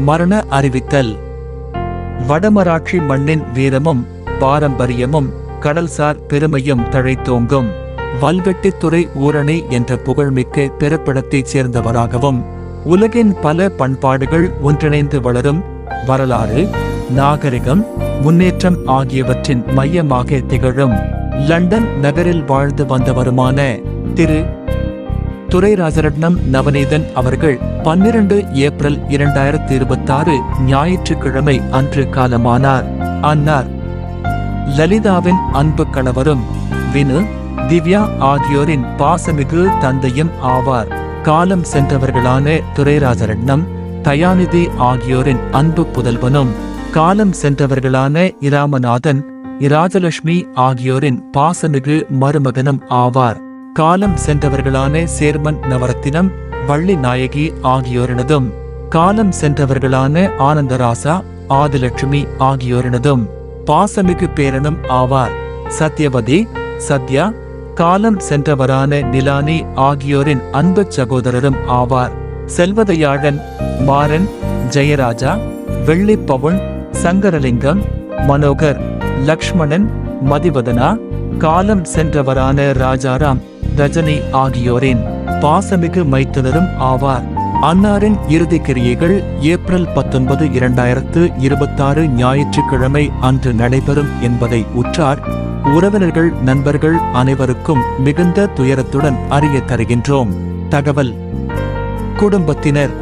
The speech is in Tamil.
மரண அறிவித்தல். வடமராட்சி மண்ணின் வீரமும் பாரம்பரியமும் கடல்சார் பெருமையும் தழைத்தோங்கும் வல்வெட்டித்துறை ஊரணி என்ற புகழ்மிக்க பிறப்பிடத்தைச் சேர்ந்தவராகவும் உலகின் பல பண்பாடுகள் ஒன்றிணைந்து வளரும் வரலாறு, நாகரிகம், முன்னேற்றம் ஆகியவற்றின் மையமாக திகழும் லண்டன் நகரில் வாழ்ந்து வந்தவருமான திரு துரைராஜரட்னம் நவநீதன் அவர்கள் 12 ஏப்ரல் 2026 ஞாயிற்றுக்கிழமை அன்று காலமானார். அன்னார் லலிதாவின் அன்பு கணவரும் வினு, திவ்யா ஆகியோரின் பாசமிகு தந்தையும் ஆவார். காலம் சென்றவர்களான துரைராஜரட்னம், தயாநிதி ஆகியோரின் அன்பு புதல்வனும், காலம் சென்றவர்களான இராமநாதன், இராஜலட்சுமி ஆகியோரின் பாசமிகு மருமகனும் ஆவார். காலம் சென்றவர்களான சேர்மன் நவரத்தினம், வள்ளி நாயகி ஆகியோரினதும், காலம் சென்றவர்களான ஆனந்தராசா, ஆதிலட்சுமி ஆகியோரினதும் பாசமிகு பேரனும் ஆவார். சத்யவதி, சத்யா, காலம் சென்றவரான நிலானி ஆகியோரின் அன்பு சகோதரரும் ஆவார். செல்வதயாழன், மாறன், ஜெயராஜா, வெள்ளி பவுன், சங்கரலிங்கம், மனோகர், லக்ஷ்மணன், மதிவதனா, காலம் சென்றவரான ராஜாராம், ரஜினி ஆகியோரின் பாசமிகு மைத்துனரும் ஆவார். அன்னாரின் இறுதி கிரியைகள் ஏப்ரல் 19, 2026 ஞாயிற்றுக்கிழமை அன்று நடைபெறும் என்பதை உற்றார், உறவினர்கள், நண்பர்கள் அனைவருக்கும் மிகுந்த துயரத்துடன் அறிய தருகின்றோம். தகவல். குடும்பத்தினர்